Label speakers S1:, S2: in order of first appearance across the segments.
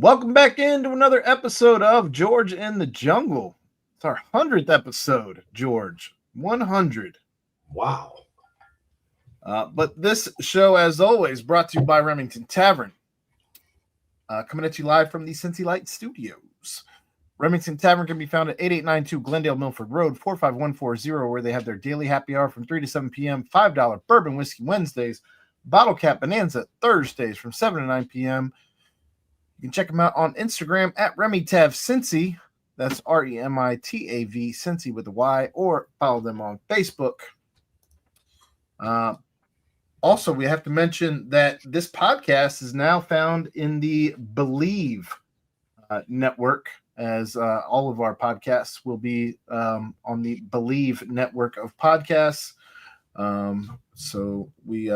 S1: Welcome back into another episode of George in the Jungle. It's our 100th episode, George. 100.
S2: Wow.
S1: But this show, as always, brought to you by Remington Tavern. Coming at you live from the Cincy Light Studios. Remington Tavern can be found at 8892 Glendale Milford Road, 45140, where they have their daily happy hour from 3 to 7 p.m., $5 bourbon whiskey Wednesdays, bottle cap bonanza Thursdays from 7 to 9 p.m., You can check them out on Instagram at RemyTav Cincy. That's REMITAV Cincy with a Y, or follow them on Facebook. Also, we have to mention that this podcast is now found in the Believe network, as all of our podcasts will be on the Believe network of podcasts. So we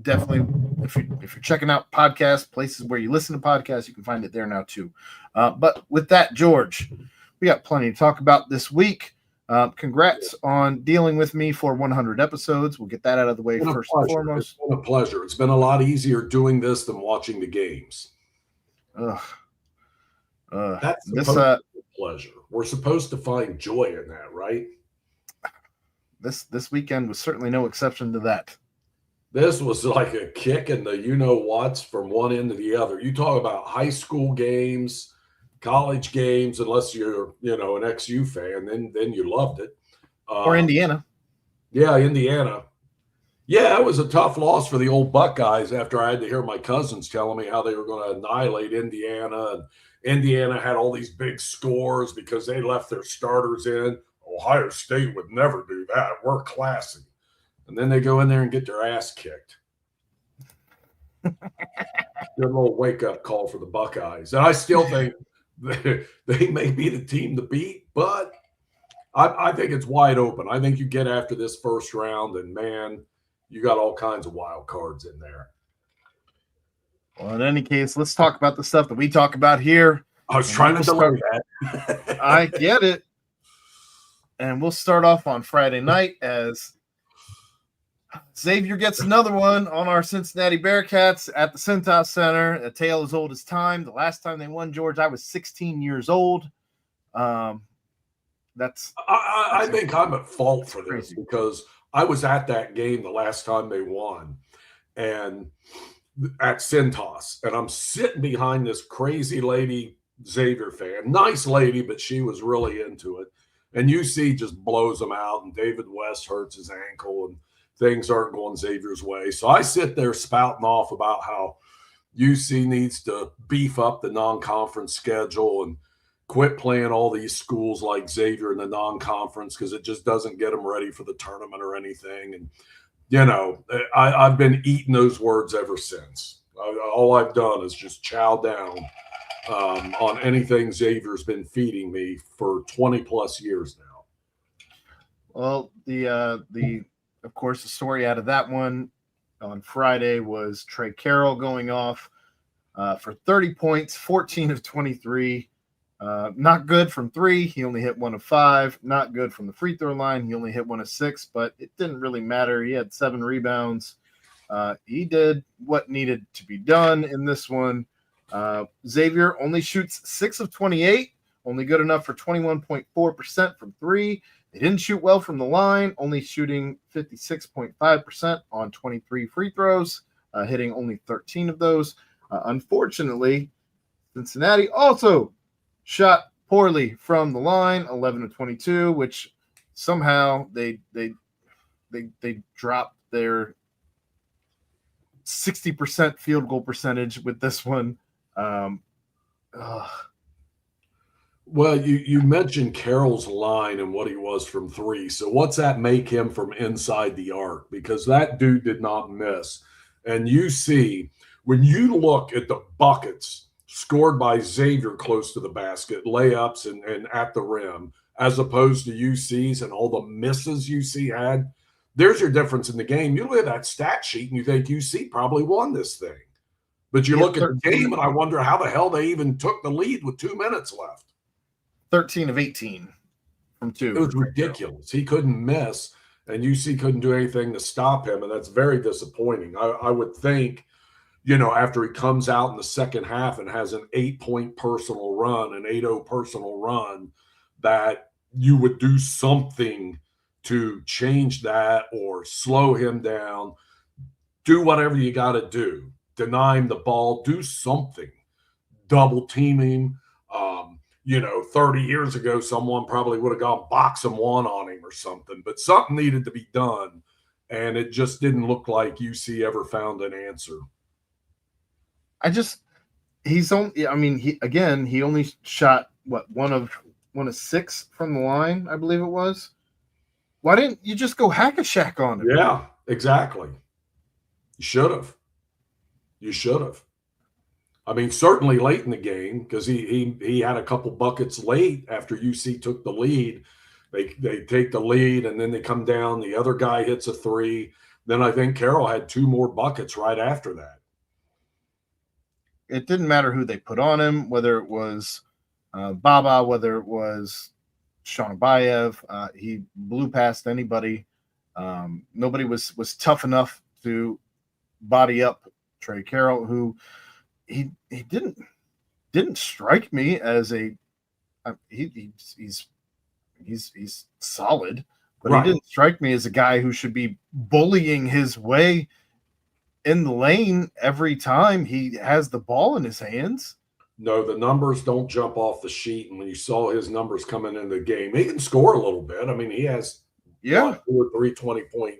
S1: definitely, if you're checking out podcasts, places where you listen to podcasts, you can find it there now too. But with that, George, we got plenty to talk about this week. Congrats on dealing with me for 100 episodes. We'll get that out of the way first and foremost.
S2: It's been a pleasure. It's been a lot easier doing this than watching the games. That's a pleasure. We're supposed to find joy in that, right?
S1: This weekend was certainly no exception to that.
S2: This was like a kick in the you-know-whats from one end to the other. You talk about high school games, college games, unless you're, an XU fan, then you loved it.
S1: Or Indiana.
S2: Yeah, Indiana. Yeah, it was a tough loss for the old Buckeyes after I had to hear my cousins telling me how they were going to annihilate Indiana. And Indiana had all these big scores because they left their starters in. Ohio State would never do that. We're classy. And then they go in there and get their ass kicked. Good little wake-up call for the Buckeyes. And I still think they may be the team to beat, but I think it's wide open. I think you get after this first round, and, man, you got all kinds of wild cards in there.
S1: Well, in any case, let's talk about the stuff that we talk about here.
S2: I was trying to delay that.
S1: I get it. And we'll start off on Friday night as Xavier gets another one on our Cincinnati Bearcats at the Cintas Center. A tale as old as time. The last time they won, George, I was 16 years old. I
S2: think I'm at fault for this because I was at that game the last time they won, and at Cintas, and I'm sitting behind this crazy lady Xavier fan. Nice lady, but she was really into it. And UC just blows them out, and David West hurts his ankle, and things aren't going Xavier's way. So I sit there spouting off about how UC needs to beef up the non-conference schedule and quit playing all these schools like Xavier in the non-conference because it just doesn't get them ready for the tournament or anything. And, I've been eating those words ever since. All I've done is just chow down on anything Xavier's been feeding me for 20-plus years now.
S1: Well, of course, the story out of that one on Friday was Trey Carroll going off for 30 points, 14 of 23. Not good from three. He only hit 1 of 5. Not good from the free throw line. He only hit 1 of 6, but it didn't really matter. He had 7 rebounds. He did what needed to be done in this one. Xavier only shoots 6 of 28, only good enough for 21.4% from three. They didn't shoot well from the line, only shooting 56.5% on 23 free throws, hitting only 13 of those. Unfortunately, Cincinnati also shot poorly from the line, 11 of 22, which somehow they dropped their 60% field goal percentage with this one.
S2: Well, you mentioned Carroll's line and what he was from three. So what's that make him from inside the arc? Because that dude did not miss. And you see, when you look at the buckets scored by Xavier close to the basket, layups and at the rim, as opposed to UC's and all the misses UC had, there's your difference in the game. You look at that stat sheet and you think UC probably won this thing. But you look at the game and I wonder how the hell they even took the lead with 2 minutes left.
S1: 13 of 18 from 2.
S2: It was ridiculous. He couldn't miss, and UC couldn't do anything to stop him, and that's very disappointing. I would think after he comes out in the second half and has an 8-point personal run, an 8-0 personal run, that you would do something to change that or slow him down. Do whatever you got to do. Deny him the ball. Do something. Double team him. 30 years ago, someone probably would have gone box and one on him or something, but something needed to be done. And it just didn't look like UC ever found an answer.
S1: He only shot one of 6 from the line, I believe it was. Why didn't you just go hack a shack on him?
S2: Yeah, exactly. You should have. I mean, certainly late in the game, because he had a couple buckets late after UC took the lead. They take the lead and then they come down. The other guy hits a 3. Then I think Carroll had 2 more buckets right after that.
S1: It didn't matter who they put on him, whether it was Baba, whether it was Sean Bayev. He blew past anybody. Nobody was tough enough to body up Trey Carroll, who he didn't strike me as he's solid, but
S2: Right.
S1: He didn't strike me as a guy who should be bullying his way in the lane every time he has the ball in his hands.
S2: No, the numbers don't jump off the sheet. And when you saw his numbers coming into the game, he can score a little bit. I mean, he has 2 or 3 20-point.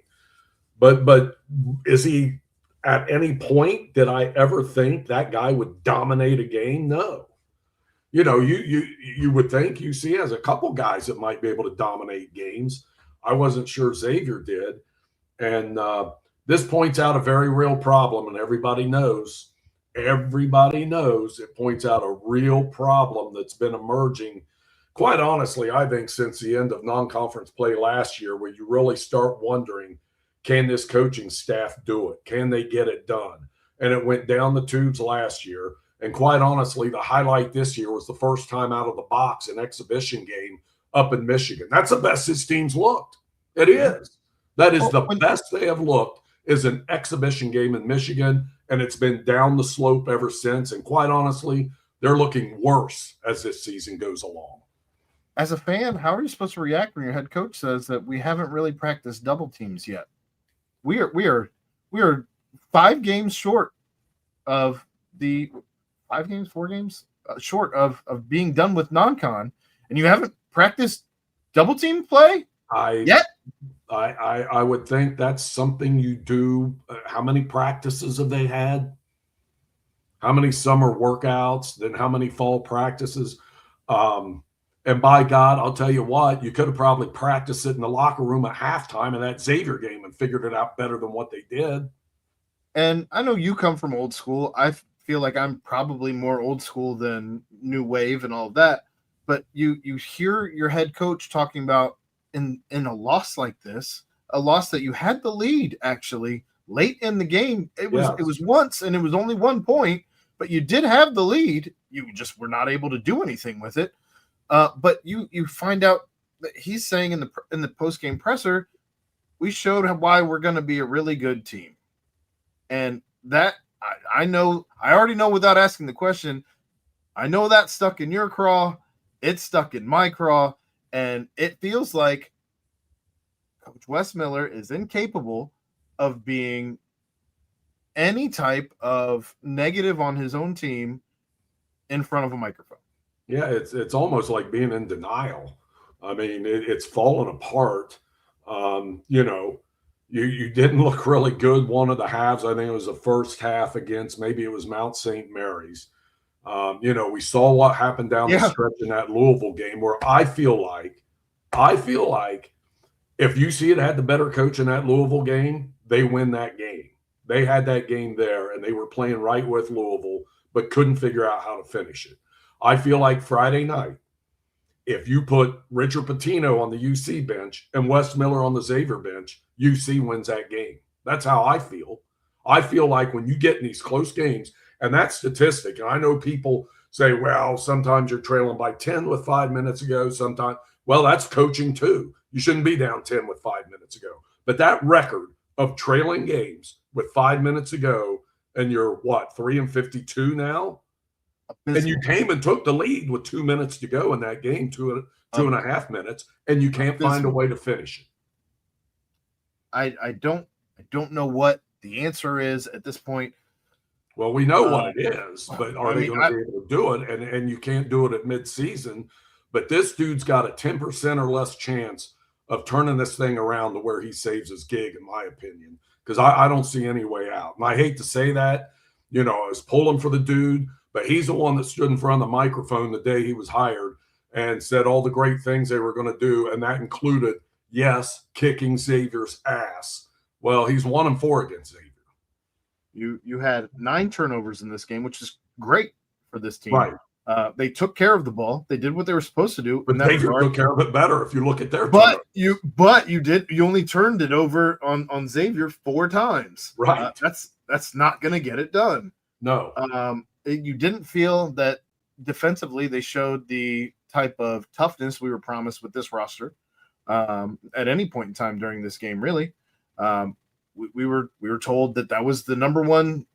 S2: But is he at any point did I ever think that guy would dominate a game? No. You would think UC has a couple guys that might be able to dominate games. I wasn't sure Xavier did. And this points out a very real problem, and everybody knows it points out a real problem that's been emerging, quite honestly, I think, since the end of non-conference play last year, where you really start wondering, can this coaching staff do it? Can they get it done? And it went down the tubes last year. And quite honestly, the highlight this year was the first time out of the box, an exhibition game up in Michigan. That's the best his team's looked. It is. That is the best they have looked, is an exhibition game in Michigan, and it's been down the slope ever since. And quite honestly, they're looking worse as this season goes along.
S1: As a fan, how are you supposed to react when your head coach says that we haven't really practiced double teams yet? We are 5 games short of the 5 games, 4 games short of being done with non-con, and you haven't practiced double team play yet?
S2: I would think that's something you do. How many practices have they had? How many summer workouts? Then how many fall practices? And by God, I'll tell you what, you could have probably practiced it in the locker room at halftime of that Xavier game and figured it out better than what they did.
S1: And I know you come from old school. I feel like I'm probably more old school than new wave and all of that. But you hear your head coach talking about in a loss like this, a loss that you had the lead actually late in the game. It was once, and it was only 1 point, but you did have the lead. You just were not able to do anything with it. But you find out that he's saying in the post-game presser, we showed why we're going to be a really good team. And that I know, I already know without asking the question. I know that stuck in your craw. It's stuck in my craw. And it feels like Coach Wes Miller is incapable of being any type of negative on his own team in front of a microphone.
S2: Yeah, it's almost like being in denial. I mean, it's fallen apart. You didn't look really good one of the halves. I think it was the first half against, maybe it was Mount St. Mary's. We saw what happened down the stretch in that Louisville game, where I feel like if UC had the better coach in that Louisville game, they win that game. They had that game there, and they were playing right with Louisville, but couldn't figure out how to finish it. I feel like Friday night, if you put Richard Pitino on the UC bench and Wes Miller on the Xavier bench, UC wins that game. That's how I feel. I feel like when you get in these close games, and that statistic, and I know people say, well, sometimes you're trailing by 10 with 5 minutes ago. Sometimes, well, that's coaching too. You shouldn't be down 10 with 5 minutes ago. But that record of trailing games with 5 minutes ago, and you're what, 3-52 now? And you came and took the lead with 2 minutes to go in that game, two and a half minutes, and you can't find a way to finish it.
S1: I don't know what the answer is at this point.
S2: Well, we know what it is, but are they going to be able to do it? And you can't do it at midseason. But this dude's got a 10% or less chance of turning this thing around to where he saves his gig, in my opinion, because I don't see any way out. And I hate to say that, I was pulling for the dude, but he's the one that stood in front of the microphone the day he was hired and said all the great things they were going to do. And that included, yes, kicking Xavier's ass. Well, he's 1-4 against Xavier.
S1: You had 9 turnovers in this game, which is great for this team.
S2: Right.
S1: They took care of the ball. They did what they were supposed to do.
S2: But they took care of it better if you look at their.
S1: But you only turned it over on Xavier 4 times.
S2: Right.
S1: That's not going to get it done.
S2: No.
S1: You didn't feel that defensively they showed the type of toughness we were promised with this roster at any point in time during this game. Really, we were told that was the number one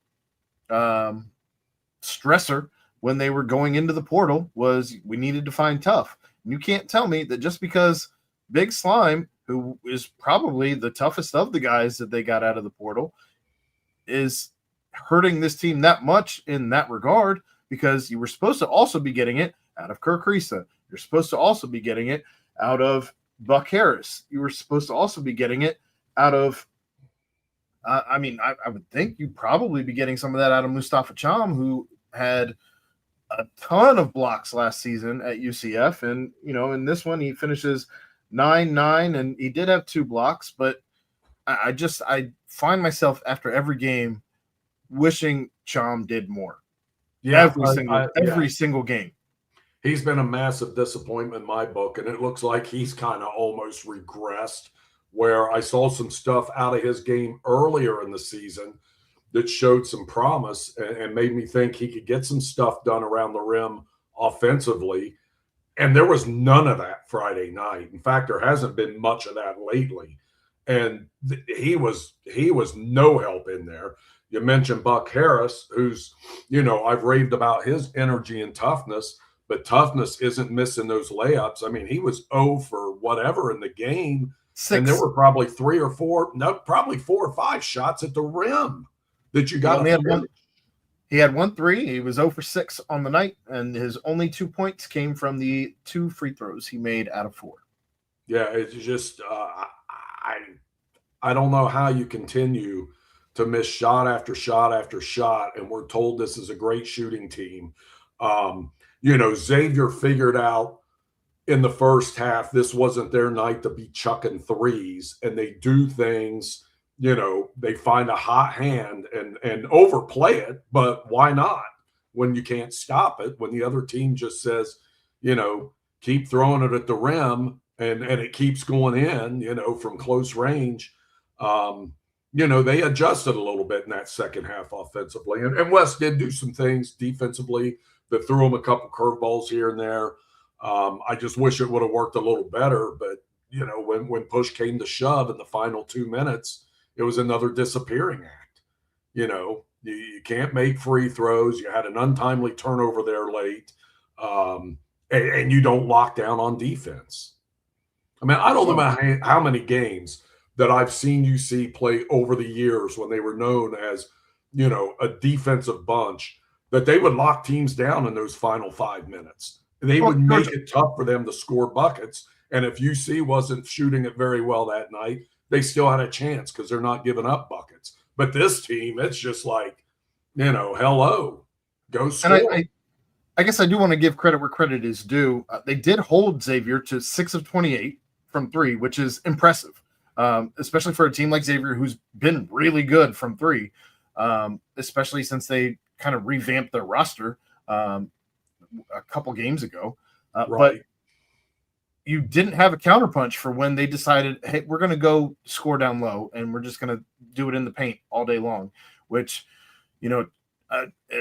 S1: stressor when they were going into the portal was we needed to find tough. And you can't tell me that just because Big Slime, who is probably the toughest of the guys that they got out of the portal, is hurting this team that much in that regard, because you were supposed to also be getting it out of Kirk Risa. You're supposed to also be getting it out of Buck Harris. You were supposed to also be getting it out of I would think you'd probably be getting some of that out of Mustafa Cham, who had a ton of blocks last season at UCF. And, in this one, he finishes 9-9, and he did have 2 blocks. But I find myself after every game wishing Cham did more.
S2: Yeah,
S1: every single game.
S2: He's been a massive disappointment in my book, and it looks like he's kind of almost regressed, where I saw some stuff out of his game earlier in the season that showed some promise and made me think he could get some stuff done around the rim offensively. And there was none of that Friday night. In fact, there hasn't been much of that lately. And he was no help in there. You mentioned Buck Harris, who's, I've raved about his energy and toughness, but toughness isn't missing those layups. I mean, he was 0 for whatever in the game.
S1: 6.
S2: And there were probably 4 or 5 shots at the rim that you got.
S1: He had 1 3. He was 0 for 6 on the night, and his only 2 points came from the 2 free throws he made out of 4.
S2: Yeah, it's just I don't know how you continue to miss shot after shot after shot, and we're told this is a great shooting team. Xavier figured out in the first half this wasn't their night to be chucking threes, and they do things. They find a hot hand and overplay it, but why not when you can't stop it, when the other team just says, keep throwing it at the rim and it keeps going in, from close range. They adjusted a little bit in that second half offensively. And West did do some things defensively that threw them a couple curveballs here and there. I just wish it would have worked a little better. But, when push came to shove in the final 2 minutes, it was another disappearing act. You can't make free throws. You had an untimely turnover there late, and you don't lock down on defense. I mean, I don't know how many games that I've seen UC play over the years when they were known as, a defensive bunch, that they would lock teams down in those final 5 minutes. They would make it tough for them to score buckets. And if UC wasn't shooting it very well that night, they still had a chance because they're not giving up buckets. But this team, it's just like, hello, go score.
S1: And I guess I do want to give credit where credit is due. They did hold Xavier to 6 of 28 from 3, which is impressive, especially for a team like Xavier who's been really good from 3, especially since they kind of revamped their roster a couple games ago.
S2: Right.
S1: But you didn't have a counterpunch for when they decided, hey, we're going to go score down low and we're just going to do it in the paint all day long, which,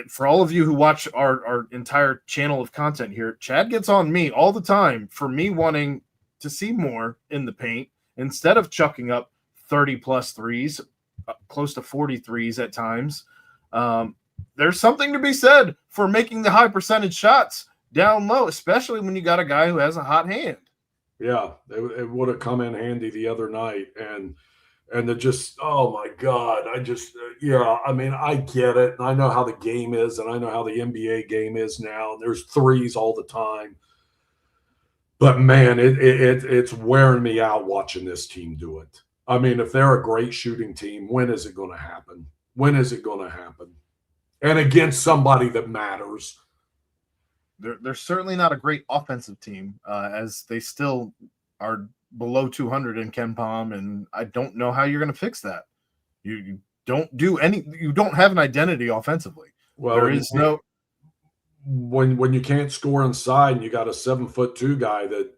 S1: for all of you who watch our entire channel of content here, Chad gets on me all the time for me wanting to see more in the paint instead of chucking up 30 plus threes, close to 40 threes at times. There's something to be said for making the high percentage shots down low, especially when you got a guy who has a hot hand.
S2: Yeah, it would have come in handy the other night, and it just, oh my God, yeah, I mean, I get it, and I know how the game is, and I know how the NBA game is now, and there's threes all the time. But man, it's wearing me out watching this team do it. I mean, if they're a great shooting team, when is it going to happen? When is it going to happen? And against somebody that matters.
S1: They're certainly not a great offensive team, as they still are below 200 in Ken Palm, and I don't know how you're going to fix that. You don't do any. You don't have an identity offensively.
S2: Well,
S1: there is no.
S2: When you can't score inside, and you got a 7'2" guy that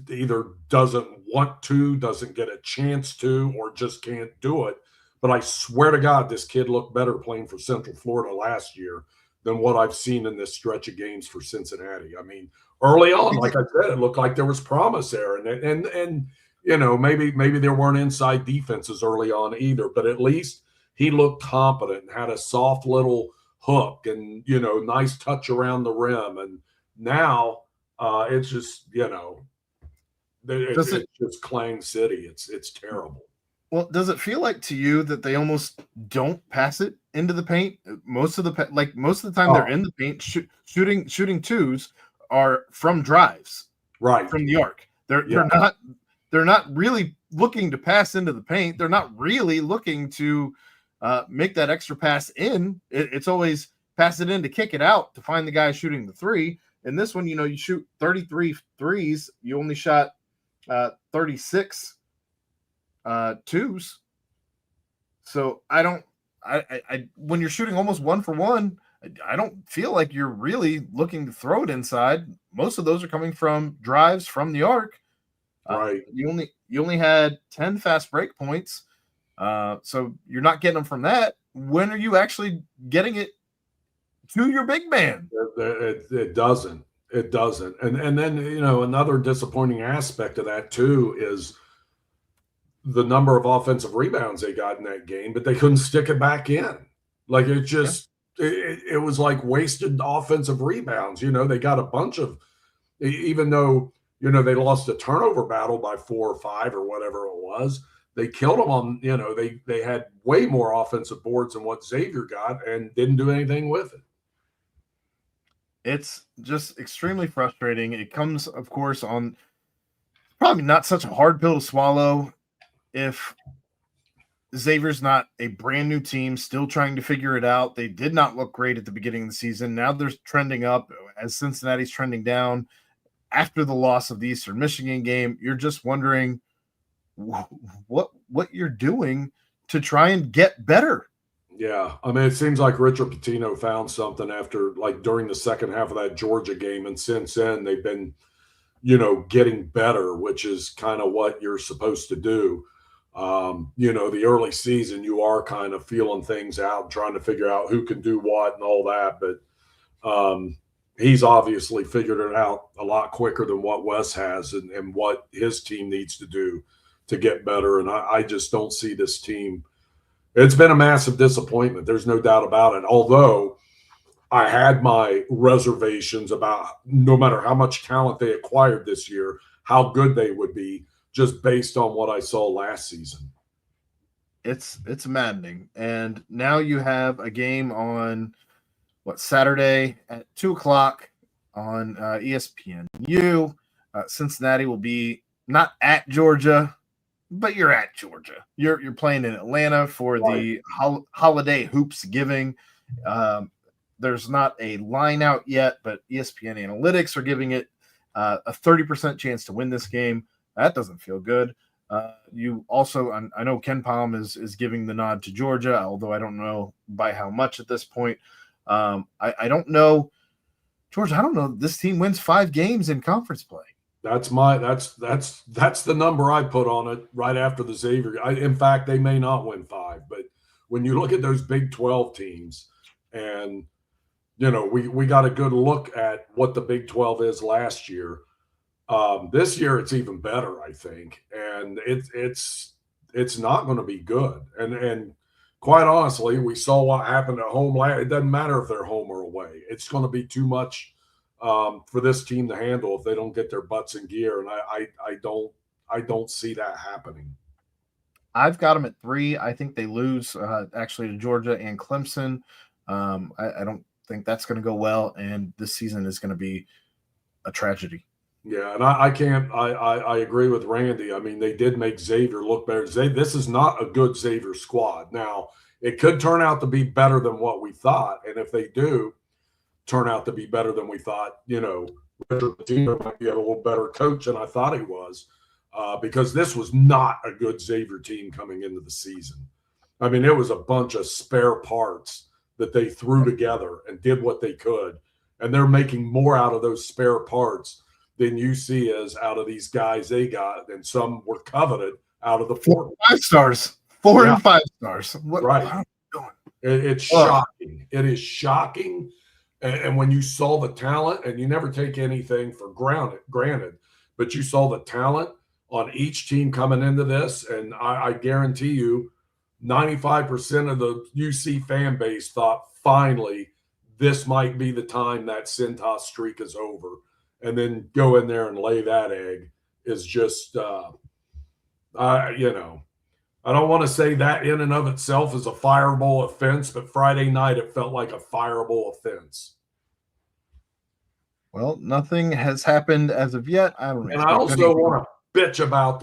S2: either doesn't want to, doesn't get a chance to, or just can't do it. But I swear to God, this kid looked better playing for Central Florida last year than what I've seen in this stretch of games for Cincinnati. I mean, early on, like I said, it looked like there was promise there, and you know, maybe there weren't inside defenses early on either, but at least he looked competent and had a soft little hook and, you know, nice touch around the rim. And now it's just, you know, it's just Clang City. It's terrible.
S1: Well, does it feel like to you that they almost don't pass it into the paint? Most of the time they're in the paint shooting twos are from drives,
S2: right,
S1: from the arc. They're not really looking to pass into the paint. They're not really looking to make that extra pass in. It's always pass it in to kick it out to find the guy shooting the three. And this one, you know, you shoot 33 threes. You only shot 36 twos. So I when you're shooting almost 1 for 1, I don't feel like you're really looking to throw it inside. Most of those are coming from drives from the arc.
S2: Right.
S1: You only had 10 fast break points. So you're not getting them from that. When are you actually getting it to your big man?
S2: It doesn't. It doesn't. And then, you know, another disappointing aspect of that too is the number of offensive rebounds they got in that game, but they couldn't stick it back in. Like it just it was like wasted offensive rebounds. You know, they got a bunch of, even though, you know, they lost a turnover battle by 4 or 5 or whatever it was, they killed them on, you know, they had way more offensive boards than what Xavier got and didn't do anything with it.
S1: It's just extremely frustrating. It comes, of course, on probably not such a hard pill to swallow if Xavier's not a brand new team, still trying to figure it out. They did not look great at the beginning of the season. Now they're trending up as Cincinnati's trending down after the loss of the Eastern Michigan game. You're just wondering what you're doing to try and get better.
S2: Yeah, I mean, it seems like Richard Pitino found something after, like, during the second half of that Georgia game, and since then they've been, you know, getting better, which is kind of what you're supposed to do. You know, the early season, you are kind of feeling things out, trying to figure out who can do what and all that. But he's obviously figured it out a lot quicker than what Wes has, and what his team needs to do to get better. And I just don't see this team. It's been a massive disappointment. There's no doubt about it. Although I had my reservations about, no matter how much talent they acquired this year, how good they would be, just based on what I saw last season.
S1: It's maddening. And now you have a game on Saturday at 2:00 on ESPNU. Cincinnati will be not at Georgia, but you're at Georgia. You're playing in Atlanta for the holiday hoops giving. There's not a line out yet, but ESPN Analytics are giving it a 30% chance to win this game. That doesn't feel good. You also, I know Ken Palm is giving the nod to Georgia, although I don't know by how much at this point. I don't know, Georgia. I don't know. This team wins 5 games in conference play.
S2: That's the number I put on it right after the Xavier. In fact, they may not win 5, but when you look at those Big 12 teams, and you know, we got a good look at what the Big 12 is last year. This year it's even better, I think, and it's not going to be good. And quite honestly, we saw what happened at home. It doesn't matter if they're home or away. It's going to be too much for this team to handle if they don't get their butts in gear. And I don't see that happening.
S1: I've got them at 3. I think they lose actually to Georgia and Clemson. I don't think that's going to go well, and this season is going to be a tragedy.
S2: Yeah, and I agree with Randy. I mean, they did make Xavier look better. This is not a good Xavier squad. Now, it could turn out to be better than what we thought. And if they do turn out to be better than we thought, Richard Pitino might be a little better coach than I thought he was, because this was not a good Xavier team coming into the season. I mean, it was a bunch of spare parts that they threw together and did what they could. And they're making more out of those spare parts than UC is out of these guys they got, and some were coveted out of the
S1: 4 and 5 stars. 4 and 5 stars.
S2: Right. It's shocking. It is shocking. And when you saw the talent, and you never take anything for granted, but you saw the talent on each team coming into this, and I guarantee you 95% of the UC fan base thought finally this might be the time that Cintas streak is over. And then go in there and lay that egg is just, I don't want to say that in and of itself is a fireable offense, but Friday night it felt like a fireable offense.
S1: Well, nothing has happened as of yet. I don't.
S2: And I also want to bitch about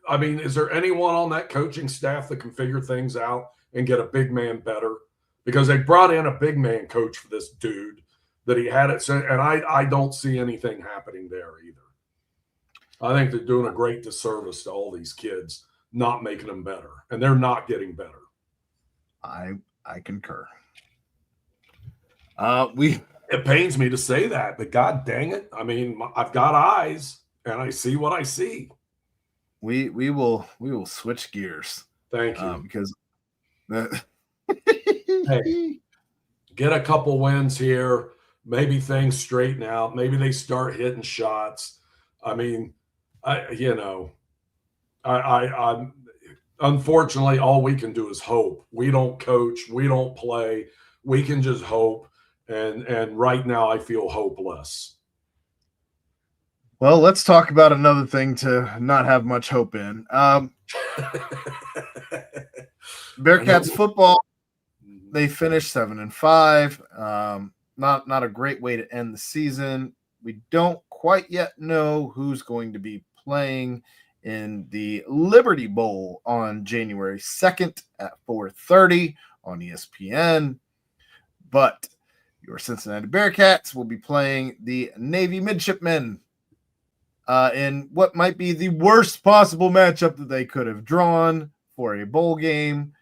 S2: I mean, is there anyone on that coaching staff that can figure things out and get a big man better? Because they brought in a big man coach for this dude that he had it, and I don't see anything happening there either. I think they're doing a great disservice to all these kids, not making them better, and they're not getting better.
S1: I concur.
S2: It pains me to say that, but God dang it! I mean, I've got eyes, and I see what I see.
S1: We will switch gears.
S2: Thank you,
S1: because
S2: hey, get a couple wins here. Maybe things straighten out. Maybe they start hitting shots. I mean, I'm unfortunately, all we can do is hope. We don't coach. We don't play. We can just hope. And right now I feel hopeless.
S1: Well, let's talk about another thing to not have much hope in. Bearcats football, they finished 7-5. Not a great way to end the season. We don't quite yet know who's going to be playing in the Liberty Bowl on January 2nd at 4:30 on ESPN. But your Cincinnati Bearcats will be playing the Navy Midshipmen in what might be the worst possible matchup that they could have drawn for a bowl game.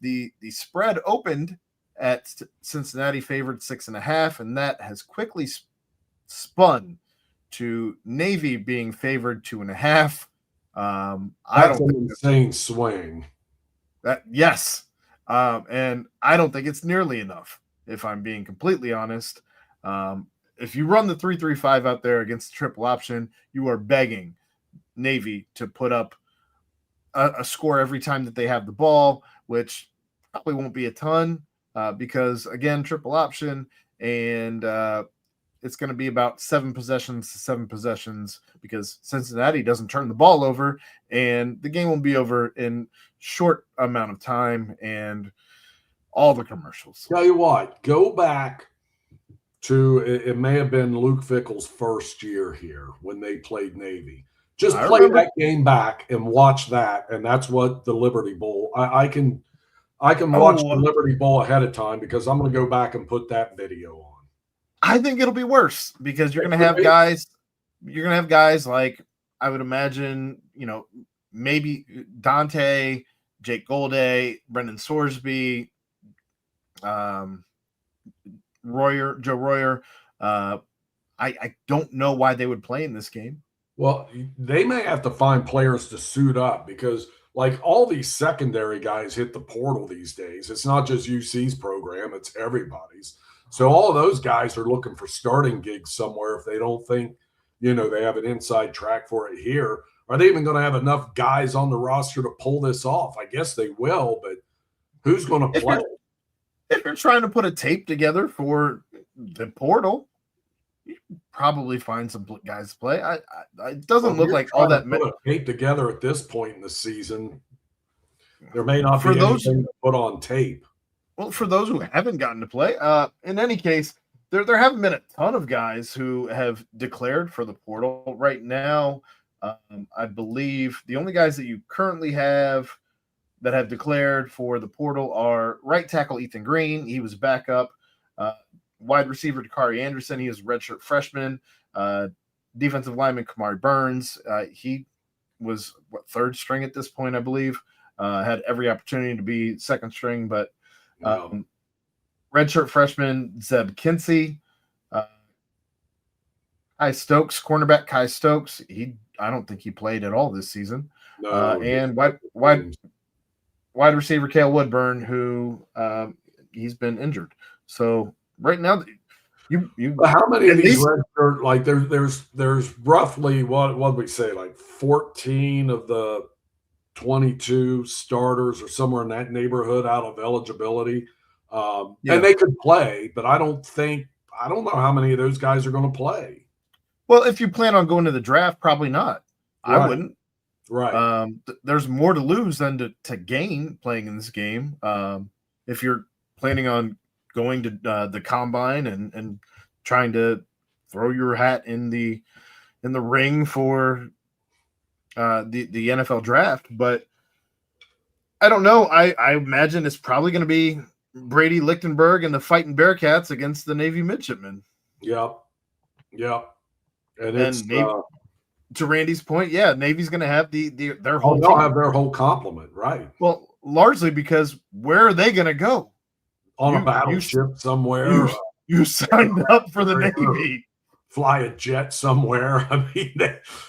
S1: The spread opened at Cincinnati favored 6.5, and that has quickly spun to Navy being favored 2.5.
S2: That's an insane swing.
S1: Yes. And I don't think it's nearly enough, if I'm being completely honest. If you run the 3-3-5 out there against the triple option, you are begging Navy to put up a score every time that they have the ball, which probably won't be a ton because, again, triple option, and it's going to be about 7 possessions to 7 possessions because Cincinnati doesn't turn the ball over, and the game will be over in short amount of time and all the commercials.
S2: Tell you what, go back to it may have been Luke Fickell's first year here when they played Navy. Just play that game back and watch that, and that's what the Liberty Bowl. I can watch the Liberty Bowl ahead of time because I'm going to go back and put that video on.
S1: I think it'll be worse because you're going to have guys. You're going to have guys like, I would imagine, maybe Dante, Jake Golday, Brendan Sorsby, Joe Royer. I don't know why they would play in this game.
S2: Well, they may have to find players to suit up because, like, all these secondary guys hit the portal these days. It's not just UC's program, it's everybody's. So all of those guys are looking for starting gigs somewhere if they don't think, they have an inside track for it here. Are they even going to have enough guys on the roster to pull this off? I guess they will, but Who's going to play?
S1: If you're trying to put a tape together for the portal, you can probably find some guys to play. It doesn't look like all that.
S2: Put a tape together at this point in the season. There may not
S1: for
S2: be
S1: those
S2: anything to put on tape.
S1: Well, for those who haven't gotten to play, in any case, there haven't been a ton of guys who have declared for the portal right now. I believe the only guys that you currently have that have declared for the portal are right tackle Ethan Green. He was backup. Wide receiver Dakari Anderson. He is redshirt freshman. Defensive lineman Kamari Burns. He was third string at this point, I believe. Had every opportunity to be second string, but redshirt freshman Zeb Kinsey. Kai Stokes, cornerback Kai Stokes. I don't think he played at all this season.
S2: No,
S1: and wide receiver Cale Woodburn, who he's been injured. So right now,
S2: how many of these redshirt, like there's roughly what would we say, like 14 of the 22 starters or somewhere in that neighborhood out of eligibility. And they could play, but I don't know how many of those guys are going to play.
S1: Well, if you plan on going to the draft, probably not.
S2: Right.
S1: I wouldn't.
S2: Right.
S1: There's more to lose than to gain playing in this game. If you're planning on going to the combine and trying to throw your hat in the ring for the NFL draft, but I don't know. I imagine it's probably going to be Brady Lichtenberg and the Fighting Bearcats against the Navy midshipmen.
S2: Yep. And
S1: Navy, to Randy's point, Navy's going to have their whole.
S2: They'll have their whole complement, right?
S1: Well, largely because where are they going to go?
S2: On a battleship somewhere.
S1: You signed up for the Navy.
S2: Fly a jet somewhere. I mean,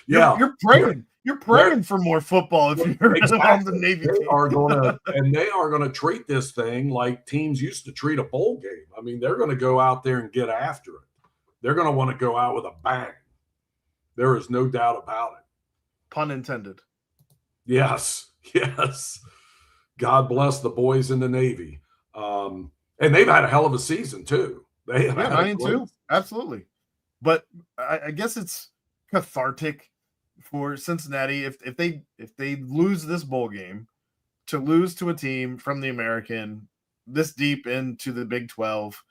S1: you're praying. You're praying for more football if you're on the Navy team.
S2: They are going to treat this thing like teams used to treat a bowl game. I mean, they're going to go out there and get after it. They're going to want to go out with a bang. There is no doubt about it.
S1: Pun intended.
S2: Yes. God bless the boys in the Navy. And they've had a hell of a season too. They have
S1: 9-2, absolutely. But I guess it's cathartic for Cincinnati if they lose this bowl game, to lose to a team from the American this deep into the Big 12.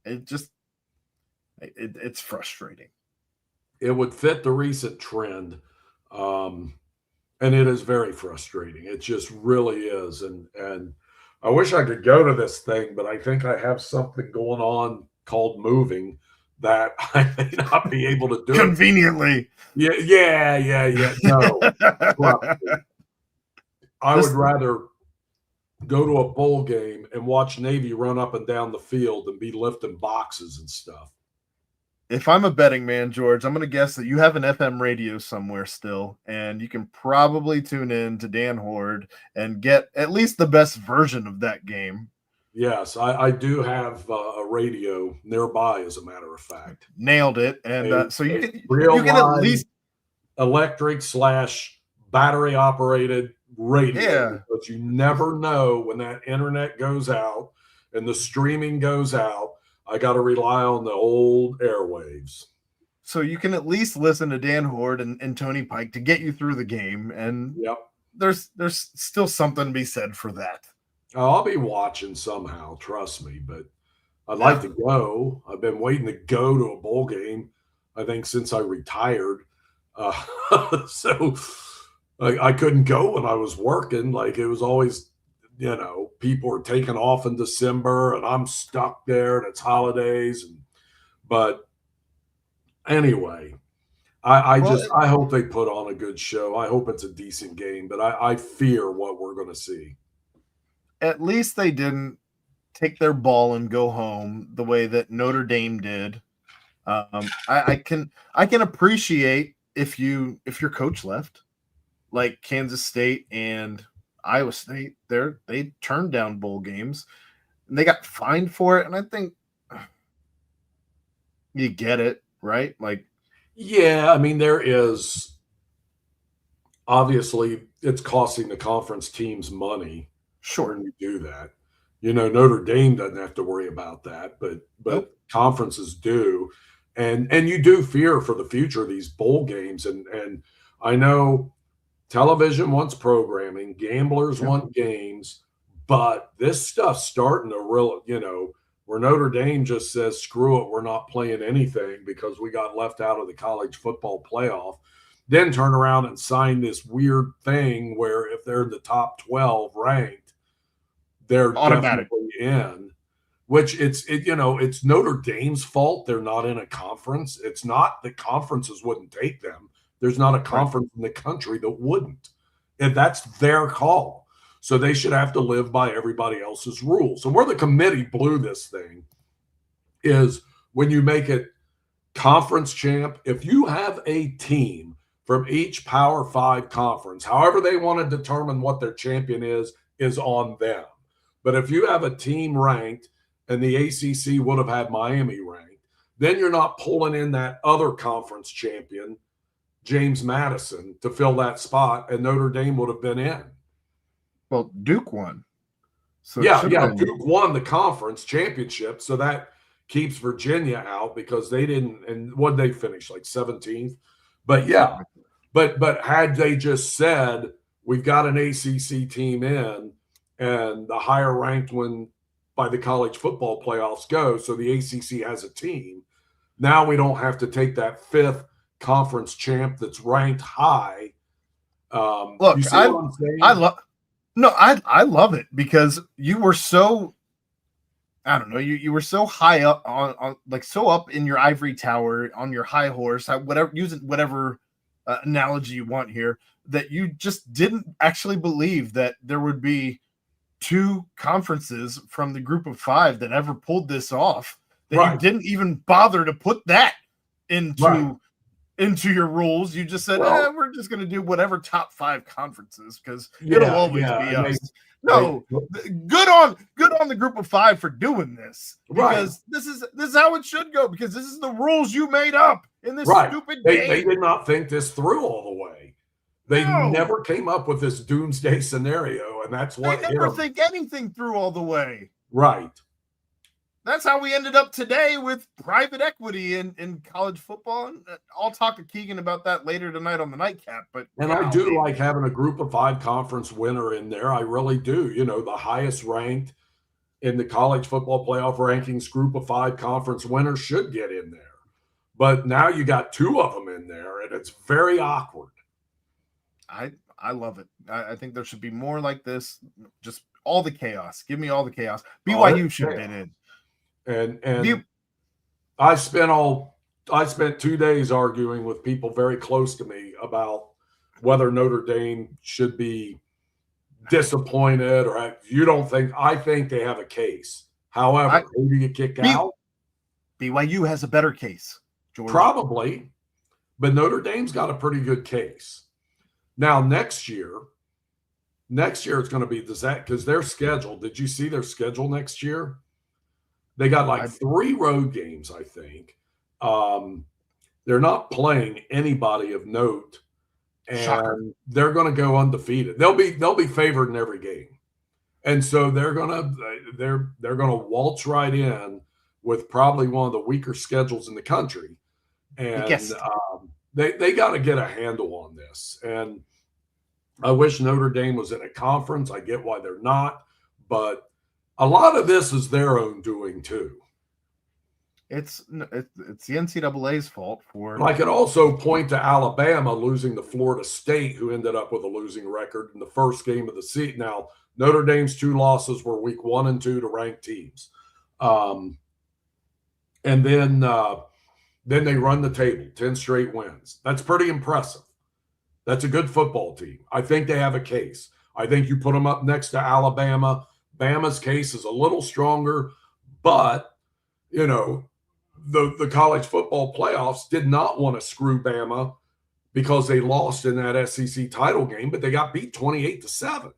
S1: It's frustrating.
S2: It would fit the recent trend, and it is very frustrating. It just really is. And I wish I could go to this thing, but I think I have something going on called moving that I may not be able to do.
S1: Conveniently.
S2: Yeah. No. I would rather go to a bowl game and watch Navy run up and down the field than be lifting boxes and stuff.
S1: If I'm a betting man, George, I'm going to guess that you have an FM radio somewhere still, and you can probably tune in to Dan Horde and get at least the best version of that game.
S2: Yes, I do have a radio nearby, as a matter of fact.
S1: Nailed it. And so you can at least
S2: electric / battery operated radio, because you never know when that internet goes out and the streaming goes out. I got to rely on the old airwaves.
S1: So you can at least listen to Dan Horde and Tony Pike to get you through the game. And there's still something to be said for that.
S2: I'll be watching somehow, trust me, but I'd like to go. I've been waiting to go to a bowl game, I think, since I retired. So I couldn't go when I was working. Like, it was always, people are taking off in December and I'm stuck there and it's holidays. But anyway, I hope they put on a good show. I hope it's a decent game, but I fear what we're going to see.
S1: At least they didn't take their ball and go home the way that Notre Dame did. I can appreciate if your coach left, like Kansas State and Iowa State. They turned down bowl games and they got fined for it. And I think you get it, right? Like,
S2: yeah, I mean, there is obviously it's costing the conference teams money
S1: Sure.
S2: when you do that. Notre Dame doesn't have to worry about that, but
S1: Nope.
S2: conferences do. And you do fear for the future of these bowl games. And I know television wants programming, gamblers want games, but this stuff's starting to where Notre Dame just says, screw it, we're not playing anything because we got left out of the college football playoff. Then turn around and sign this weird thing where if they're the top 12 ranked, they're
S1: Automatic.
S2: definitely in. Which it's Notre Dame's fault they're not in a conference. It's not the conferences wouldn't take them. There's not a conference in the country that wouldn't. And that's their call. So they should have to live by everybody else's rules. And where the committee blew this thing is when you make it conference champ, if you have a team from each Power 5 conference, however they want to determine what their champion is on them. But if you have a team ranked, and the ACC would have had Miami ranked, then you're not pulling in that other conference champion, James Madison, to fill that spot, and Notre Dame would have been in.
S1: Well, Duke won.
S2: So Duke won the conference championship, so that keeps Virginia out because they didn't. And what they finish like 17th, but but had they just said we've got an ACC team in, and the higher ranked one by the college football playoffs go, so the ACC has a team. Now we don't have to take that 5th conference champ that's ranked high.
S1: Look, I love it because you were so, I don't know, you were so high up on like so up in your ivory tower on your high horse, whatever analogy you want here, that you just didn't actually believe that there would be 2 conferences from the group of 5 that ever pulled this off. That you didn't even bother to put that into your rules. You just said, we're just going to do whatever top 5 conferences because it'll always be us. Good on the group of 5 for doing this because this is how it should go because this is the rules you made up in this stupid game.
S2: They did not think this through all the way. They never came up with this doomsday scenario, and that's what
S1: they never think anything through all the way.
S2: Right.
S1: That's how we ended up today with private equity in college football. And I'll talk to Keegan about that later tonight on the nightcap.
S2: I do like having a group of 5 conference winner in there. I really do. The highest ranked in the college football playoff rankings group of 5 conference winners should get in there. But now you got 2 of them in there, and it's very awkward.
S1: I love it. I think there should be more like this. Just all the chaos. Give me all the chaos. BYU should have been in.
S2: And I spent 2 days arguing with people very close to me about whether Notre Dame should be disappointed or you don't think. I think they have a case. However, who do you kick out?
S1: BYU has a better case, George.
S2: Probably, but Notre Dame's got a pretty good case. Now, next year it's going to be because their schedule. Did you see their schedule next year? They got like 3 road games, I think. They're not playing anybody of note, and they're going to go undefeated. They'll be favored in every game, and so they're going to waltz right in with probably one of the weaker schedules in the country, and they got to get a handle on this. And I wish Notre Dame was in a conference. I get why they're not, but a lot of this is their own doing too.
S1: It's the NCAA's fault for.
S2: I could also point to Alabama losing to Florida State, who ended up with a losing record in the first game of the season. Now, Notre Dame's 2 losses were week 1 and 2 to ranked teams, and then they run the table, 10 straight wins. That's pretty impressive. That's a good football team. I think they have a case. I think you put them up next to Alabama. Bama's case is a little stronger, but, the college football playoffs did not want to screw Bama because they lost in that SEC title game, but they got beat 28-7.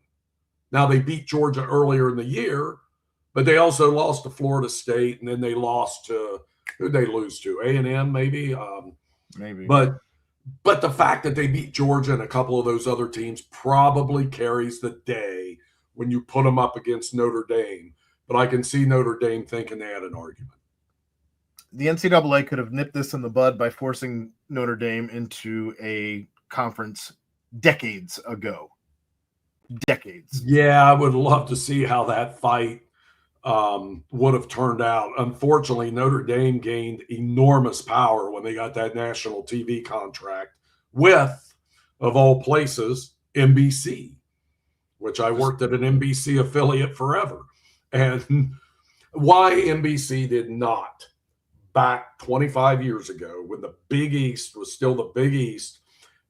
S2: Now, they beat Georgia earlier in the year, but they also lost to Florida State, and then they lost to – who'd they lose to? A&M maybe?
S1: Maybe.
S2: But But the fact that they beat Georgia and a couple of those other teams probably carries the day when you put them up against Notre Dame. But I can see Notre Dame thinking they had an argument.
S1: The NCAA could have nipped this in the bud by forcing Notre Dame into a conference decades ago. Decades.
S2: Yeah, I would love to see how that fight would have turned out. Unfortunately, Notre Dame gained enormous power when they got that national TV contract with, of all places, NBC, which I worked at an NBC affiliate forever. And why NBC did not, back 25 years ago, when the Big East was still the Big East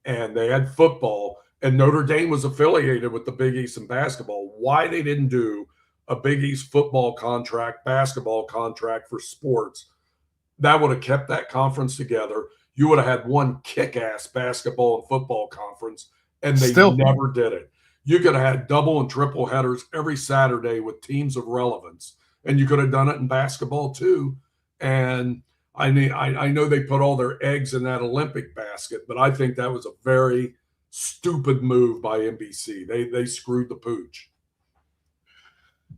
S2: and they had football and Notre Dame was affiliated with the Big East in basketball, why they didn't do a Big East football contract, basketball contract for sports, that would have kept that conference together. You would have had one kick-ass basketball and football conference, and they never did it. You could have had double and triple headers every Saturday with teams of relevance, and you could have done it in basketball too. And I know they put all their eggs in that Olympic basket, but I think that was a very stupid move by NBC. They screwed the pooch.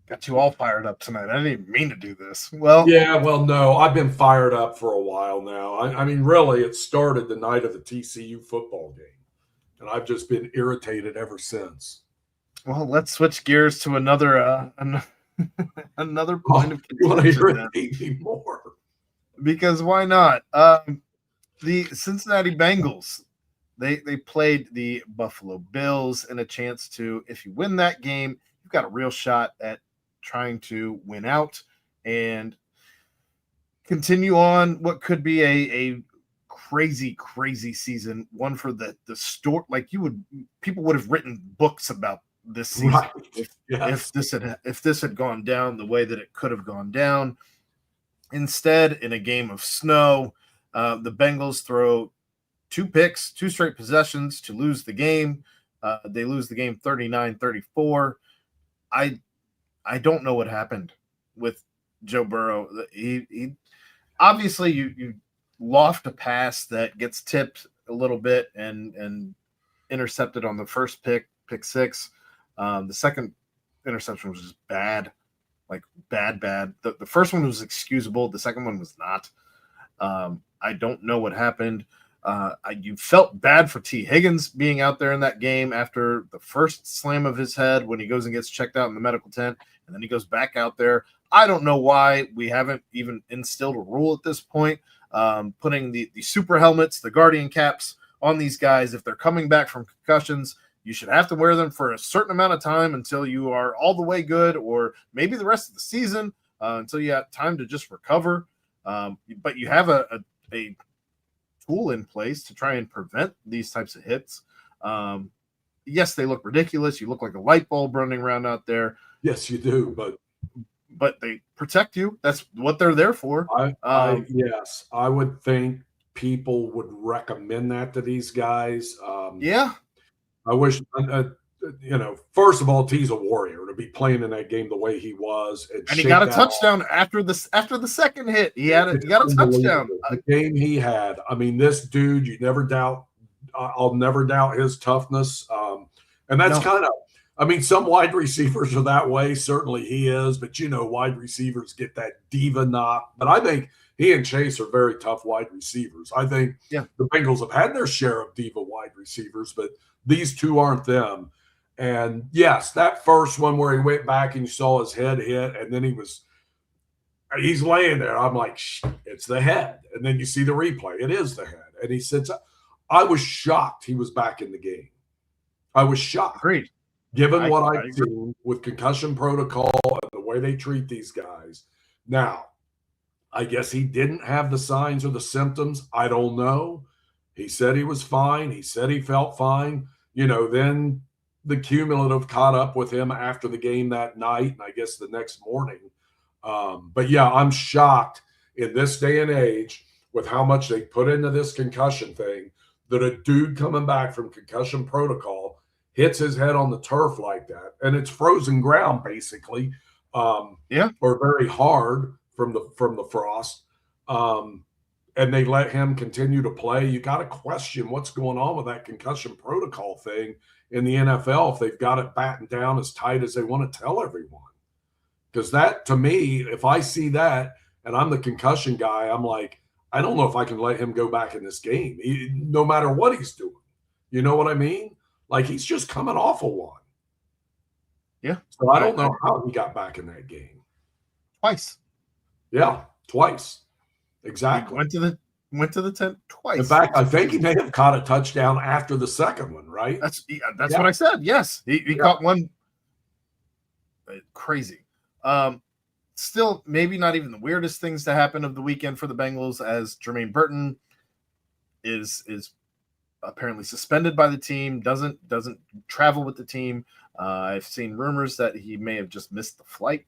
S1: Got you all fired up tonight. I didn't even mean to do this. Well,
S2: yeah, well, no, I've been fired up for a while now. I mean, really, it started the night of the TCU football game, and I've just been irritated ever since.
S1: Well, let's switch gears to another another point of
S2: you want to irritate me more?
S1: Because why not? The Cincinnati Bengals, they played the Buffalo Bills in a chance to, if you win that game, you've got a real shot at trying to win out and continue on what could be a crazy season. One for the store, like people would have written books about this season
S2: right.
S1: if this had gone down the way that it could have gone down. Instead, in a game of snow, the Bengals throw 2 picks, 2 straight possessions to lose the game. They lose the game 39-34. I don't know what happened with Joe Burrow. He obviously you loft a pass that gets tipped a little bit and intercepted on the first pick 6. The second interception was just bad, like bad. The first one was excusable. The second one was not. I don't know what happened. You felt bad for T. Higgins being out there in that game after the first slam of his head when he goes and gets checked out in the medical tent, and then he goes back out there. I don't know why we haven't even instilled a rule at this point, putting the super helmets, the Guardian caps on these guys. If they're coming back from concussions, you should have to wear them for a certain amount of time until you are all the way good, or maybe the rest of the season until you have time to just recover. But you have a tool in place to try and prevent these types of hits. Yes, they look ridiculous. You look like a light bulb running around out there.
S2: Yes, you do,
S1: but they protect you. That's what they're there for.
S2: Yes, I would think people would recommend that to these guys.
S1: Yeah,
S2: I wish. First of all, T's a warrior to be playing in that game the way he was,
S1: and he got a touchdown after the second hit. He got a touchdown.
S2: The game he had. I mean, this dude, you never doubt. I'll never doubt his toughness. And that's kind of. I mean, some wide receivers are that way. Certainly, he is. But wide receivers get that diva knock. But I think he and Chase are very tough wide receivers. I think the Bengals have had their share of diva wide receivers, but these two aren't them. And yes, that first one where he went back and you saw his head hit, and then he's laying there. I'm like, it's the head. And then you see the replay. It is the head. And he sits up. I was shocked he was back in the game. I was shocked.
S1: Agreed.
S2: Given what I've seen with concussion protocol and the way they treat these guys. Now, I guess he didn't have the signs or the symptoms. I don't know. He said he was fine. He said he felt fine. Then the cumulative caught up with him after the game that night, and I guess the next morning. But yeah, I'm shocked in this day and age with how much they put into this concussion thing that a dude coming back from concussion protocol hits his head on the turf like that, and it's frozen ground basically, or very hard from the frost. and they let him continue to play, you got to question what's going on with that concussion protocol thing in the NFL if they've got it battened down as tight as they want to tell everyone. Because that, to me, if I see that and I'm the concussion guy, I'm like, I don't know if I can let him go back in this game, no matter what he's doing. You know what I mean? Like, he's just coming off of one.
S1: Yeah.
S2: So I don't know how he got back in that game.
S1: Twice.
S2: Yeah, twice. Exactly.
S1: He went to the tent twice.
S2: In fact, I think he may have caught a touchdown after the second one, right?
S1: That's what I said. Yes, he caught one. Crazy. Still, maybe not even the weirdest things to happen of the weekend for the Bengals, as Jermaine Burton is apparently suspended by the team. Doesn't travel with the team. I've seen rumors that he may have just missed the flight.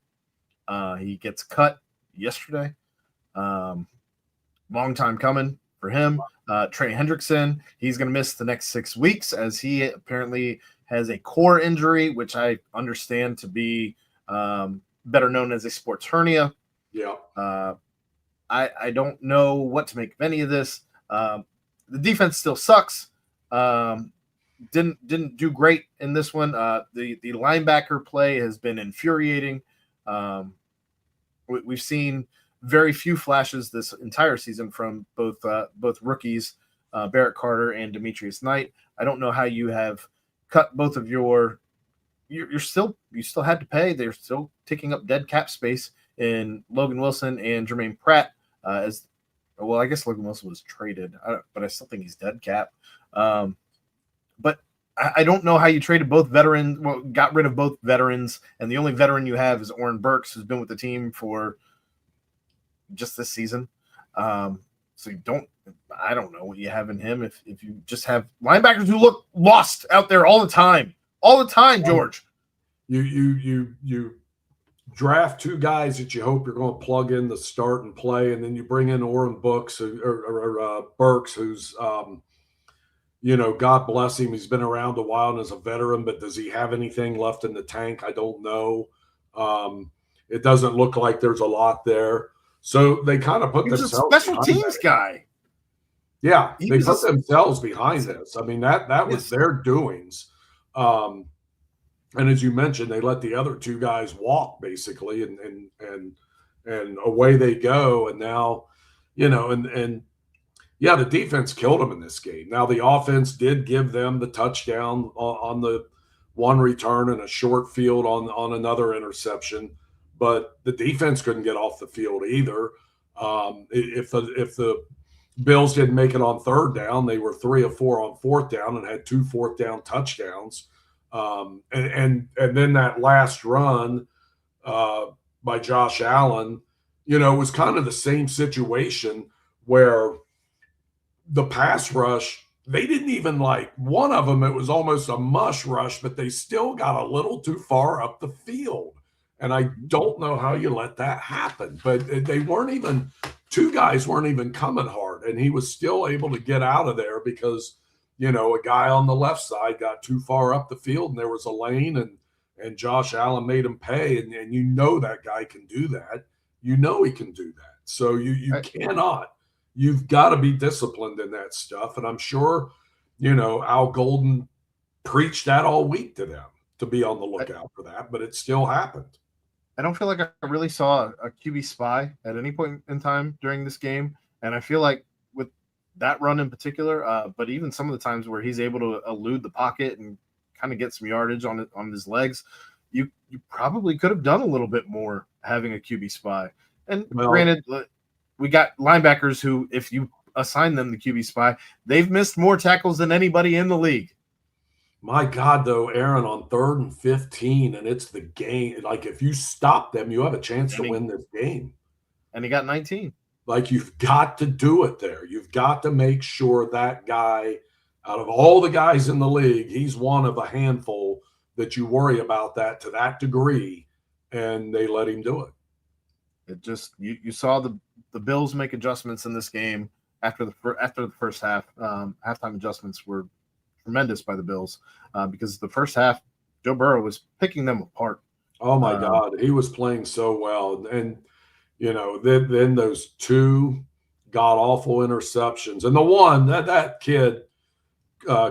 S1: He gets cut yesterday. Long time coming for him. Trey Hendrickson, he's going to miss the next 6 weeks as he apparently has a core injury, which I understand to be better known as a sports hernia.
S2: Yeah.
S1: I don't know what to make of any of this. The defense still sucks. Didn't do great in this one. The linebacker play has been infuriating. We've seen very few flashes this entire season from both rookies, Barrett Carter and Demetrius Knight. I don't know how you have cut both of you still had to pay. They're still taking up dead cap space in Logan Wilson and Jermaine Pratt. I guess Logan Wilson was traded, but I still think he's dead cap. But I don't know how you traded both veterans. Well, got rid of both veterans, and the only veteran you have is Oren Burks, who's been with the team for just this season. So I don't know what you have in him if you just have linebackers who look lost out there all the time, George.
S2: You draft two guys that you hope you're going to plug in the start and play, and then you bring in Oren Burks, who's God bless him. He's been around a while and is a veteran, but does he have anything left in the tank? I don't know. It doesn't look like there's a lot there. So they kind of put themselves.
S1: He's a special teams guy.
S2: Yeah, they put themselves behind this. I mean, that was their doings. And as you mentioned, they let the other two guys walk basically, and away they go. And now, the defense killed them in this game. Now the offense did give them the touchdown on the one return and a short field on another interception. But the defense couldn't get off the field either. If the Bills didn't make it on third down, they were 3 of 4 on fourth down and had 2 fourth down touchdowns. And then that last run by Josh Allen, was kind of the same situation where the pass rush, they didn't even one of them. It was almost a mush rush, but they still got a little too far up the field. And I don't know how you let that happen, but two guys weren't even coming hard, and he was still able to get out of there because, a guy on the left side got too far up the field and there was a lane, and Josh Allen made him pay. And that guy can do that. He can do that. So you cannot, you've got to be disciplined in that stuff. And I'm sure, Al Golden preached that all week to them to be on the lookout for that, but it still happened.
S1: I don't feel like I really saw a QB spy at any point in time during this game. And I feel like with that run in particular, but even some of the times where he's able to elude the pocket and kind of get some yardage on his legs, you probably could have done a little bit more having a QB spy. And granted, we got linebackers who, if you assign them the QB spy, they've missed more tackles than anybody in the league.
S2: My God, though, Aaron, on 3rd and 15, and it's the game. If you stop them, you have a chance to win this game.
S1: And he got 19.
S2: You've got to do it there. You've got to make sure that guy, out of all the guys in the league, he's one of a handful that you worry about that to that degree, and they let him do it.
S1: It just you saw the Bills make adjustments in this game after the first half. Halftime adjustments were tremendous by the Bills because the first half, Joe Burrow was picking them apart.
S2: Oh my God, he was playing so well, and then those two god awful interceptions. And the one that kid,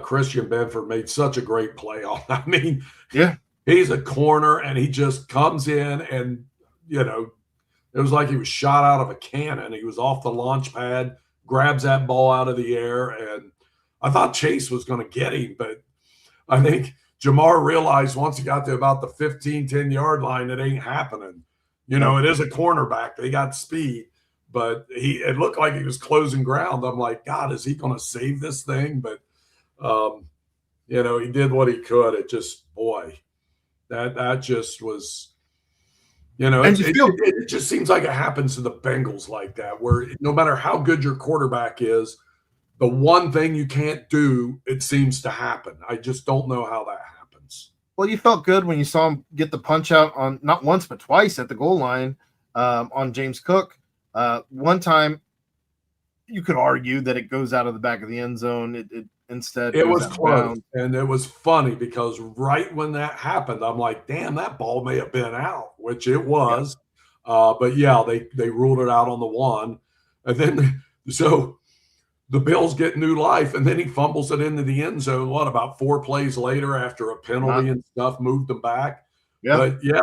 S2: Christian Benford, made such a great play on. I mean,
S1: Yeah.
S2: He's a corner and he just comes in and, it was like he was shot out of a cannon. He was off the launch pad, grabs that ball out of the air. And I thought Chase was going to get him, but I think Jamar realized once he got to about the 15, 10-yard line, it ain't happening. It is a cornerback. They got speed, but it looked like he was closing ground. I'm like, God, is he going to save this thing? But, he did what he could. It just, boy, that just was, it just seems like it happens to the Bengals like that, where no matter how good your quarterback is, the one thing you can't do, it seems to happen. I just don't know how that happens.
S1: Well, you felt good when you saw him get the punch out on not once but twice at the goal line on James Cook. One time, you could argue that it goes out of the back of the end zone. Instead,
S2: it was close, and it was funny because right when that happened, I'm like, "Damn, that ball may have been out," which it was. Yeah. But yeah, they ruled it out on the one, and then so the Bills get new life, and then he fumbles it into the end zone. What, about 4 plays later after a penalty and stuff moved them back? Yeah, but yeah,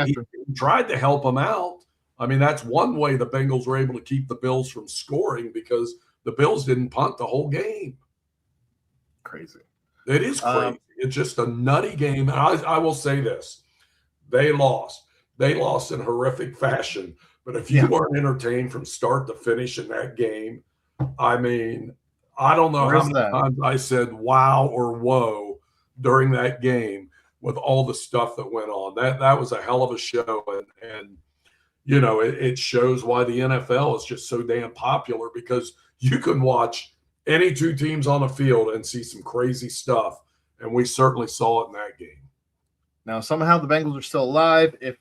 S2: he tried to help them out. I mean, that's one way the Bengals were able to keep the Bills from scoring because the Bills didn't punt the whole game.
S1: Crazy.
S2: It is crazy. It's just a nutty game. And I will say this. They lost. They lost in horrific fashion. But if you weren't entertained from start to finish in that game, I mean, I don't know how many times I said wow or whoa during that game with all the stuff that went on. That was a hell of a show. And it shows why the NFL is just so damn popular, because you can watch any two teams on the field and see some crazy stuff. And we certainly saw it in that game.
S1: Now, somehow the Bengals are still alive. If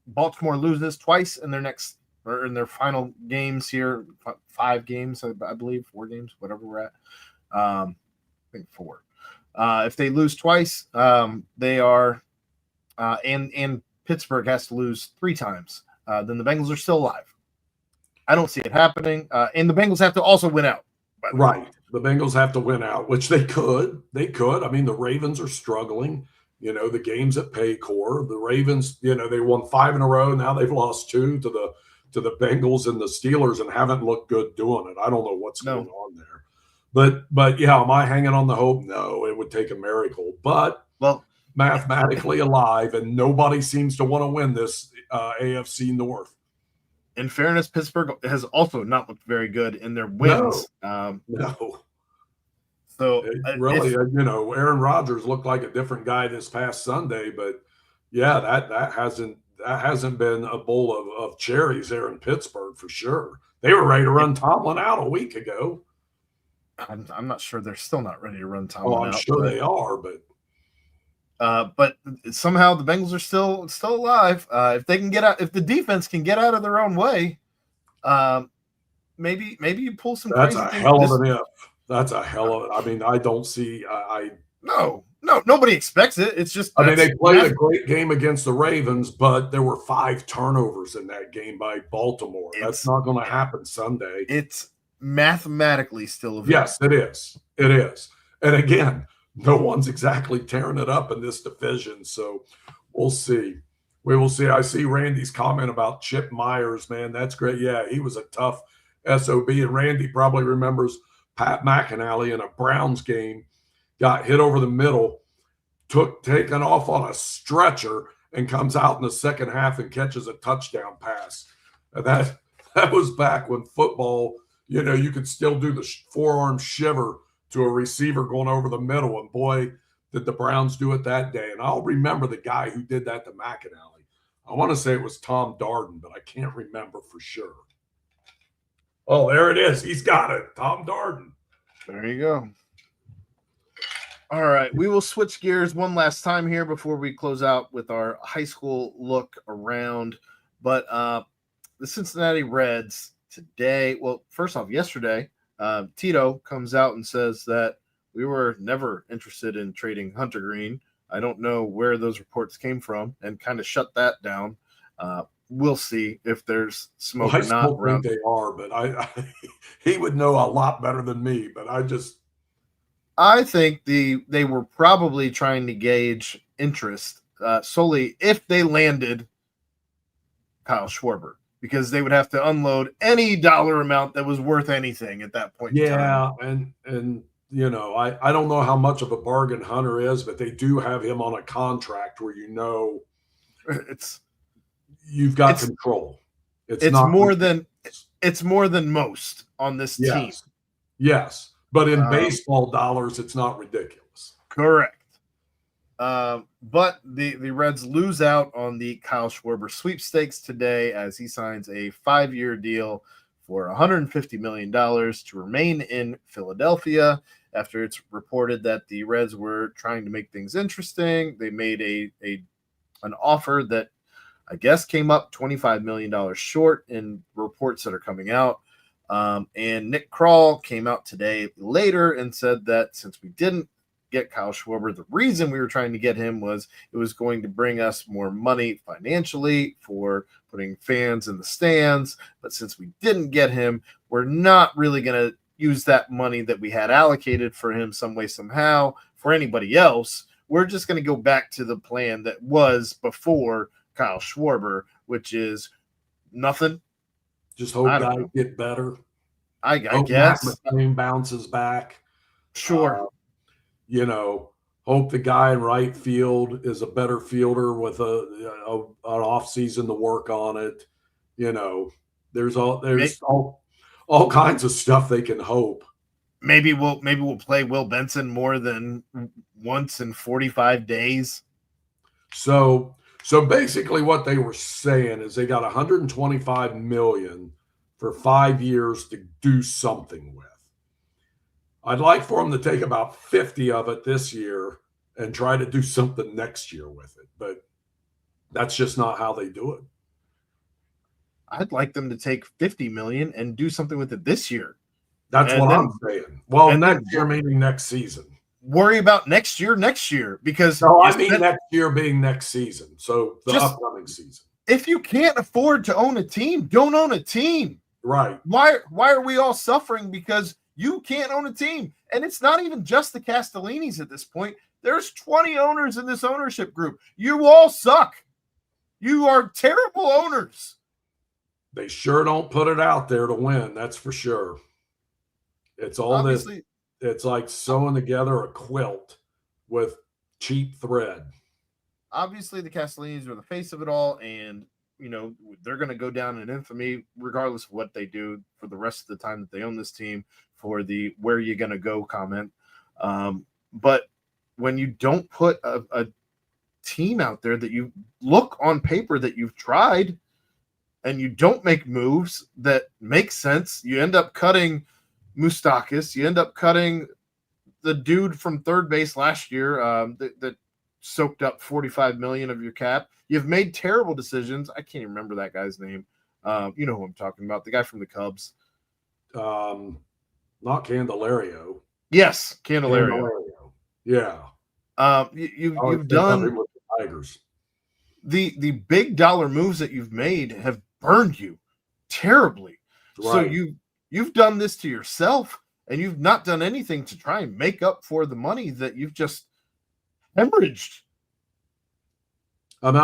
S1: Baltimore loses twice in their final games here, 5 games, I believe, 4 games, whatever we're at. I think 4. If they lose twice, they are, and Pittsburgh has to lose 3 times, then the Bengals are still alive. I don't see it happening. And the Bengals have to also win out.
S2: Right. The Bengals have to win out, which they could. They could. I mean, the Ravens are struggling. The games at Paycor. The Ravens, they won 5 in a row. Now they've lost 2 to the Bengals and the Steelers and haven't looked good doing it. I don't know what's going on there. But yeah, am I hanging on the hope? No, it would take a miracle. But mathematically alive, and nobody seems to want to win this AFC North.
S1: In fairness, Pittsburgh has also not looked very good in their wins.
S2: No.
S1: So
S2: really, Aaron Rodgers looked like a different guy this past Sunday, but yeah, that hasn't been a bowl of cherries there in Pittsburgh for sure. They were ready to run Tomlin out a week ago.
S1: I'm not sure they're still not ready to run Tomlin out.
S2: I'm sure they are,
S1: but somehow the Bengals are still alive. If they can get out, if the defense can get out of their own way, maybe you pull some.
S2: That's a hell of an if. That's a hell of it. I mean, I don't see.
S1: No, nobody expects it. It's just.
S2: I mean, they played a great game against the Ravens, but there were 5 turnovers in that game by Baltimore. That's not going to happen Sunday.
S1: It's mathematically still available.
S2: Yes, it is. It is. And again, no one's exactly tearing it up in this division. So we'll see. We will see. I see Randy's comment about Chip Myers, man. That's great. Yeah, he was a tough SOB. And Randy probably remembers Pat McAnally in a Browns game, got hit over the middle, taken off on a stretcher, and comes out in the second half and catches a touchdown pass. And that was back when football, you could still do the forearm shiver to a receiver going over the middle. And boy, did the Browns do it that day. And I'll remember the guy who did that to McAnally. I want to say it was Tom Darden, but I can't remember for sure. Oh, there it is. He's got it. Tom Darden.
S1: There you go. All right. We will switch gears one last time here before we close out with our high school look around. But the Cincinnati Reds today, well, first off, yesterday, Tito comes out and says that we were never interested in trading Hunter Green. I don't know where those reports came from and kind of shut that down. we'll see if there's smoke
S2: I
S1: or not
S2: still think
S1: around.
S2: they are, but he would know a lot better than me. But
S1: I think they were probably trying to gauge interest solely if they landed Kyle Schwarber, because they would have to unload any dollar amount that was worth anything at that point in time.
S2: and I don't know how much of a bargain Hunter is, but they do have him on a contract where
S1: It's
S2: you've got
S1: it's
S2: control.
S1: it's
S2: Not
S1: more
S2: ridiculous.
S1: than it's more than most on this team.
S2: Yes, but in baseball dollars, it's not ridiculous.
S1: Correct. But the Reds lose out on the Kyle Schwarber sweepstakes today as he signs a 5-year deal for $150 million to remain in Philadelphia. After it's reported that the Reds were trying to make things interesting, they made an offer that I guess came up $25 million short in reports that are coming out. And Nick Kroll came out today later and said that since we didn't get Kyle Schwarber, the reason we were trying to get him was it was going to bring us more money financially for putting fans in the stands. But since we didn't get him, we're not really going to use that money that we had allocated for him some way, somehow for anybody else. We're just going to go back to the plan that was before Kyle Schwarber, which is nothing.
S2: Just hope guys get better.
S1: I guess.
S2: Matt McClain bounces back.
S1: Sure.
S2: Hope the guy in right field is a better fielder with an off season to work on it. There's all kinds of stuff they can hope.
S1: Maybe we'll play Will Benson more than once in 45 days.
S2: So basically what they were saying is they got $125 million for 5 years to do something with. I'd like for them to take about 50 of it this year and try to do something next year with it. But that's just not how they do it.
S1: I'd like them to take 50 million and do something with it this year.
S2: That's what I'm saying. Well, next year, meaning next season.
S1: Worry about next year, because
S2: next year being next season. So the upcoming season.
S1: If you can't afford to own a team, don't own a team.
S2: Right.
S1: Why are we all suffering because you can't own a team? And it's not even just the Castellinis at this point. There's 20 owners in this ownership group. You all suck. You are terrible owners.
S2: They sure don't put it out there to win. That's for sure. It's all
S1: Obviously,
S2: it's like sewing together a quilt with cheap thread.
S1: Obviously, the Castellinis are the face of it all, and they're going to go down in infamy regardless of what they do for the rest of the time that they own this team, for the where you going to go comment. But when you don't put a team out there that you look on paper that you've tried, and you don't make moves that make sense, you end up cutting Moustakas, you end up cutting the dude from third base last year that soaked up $45 million of your cap. You've made terrible decisions. I can't even remember that guy's name. You know who I'm talking about, the guy from the Cubs.
S2: Not Candelario.
S1: Yes, Candelario.
S2: Yeah.
S1: You've done
S2: with the Tigers.
S1: The big dollar moves that you've made have burned you terribly. Right. So you've done this to yourself, and you've not done anything to try and make up for the money that you've just hemorrhaged.
S2: I mean,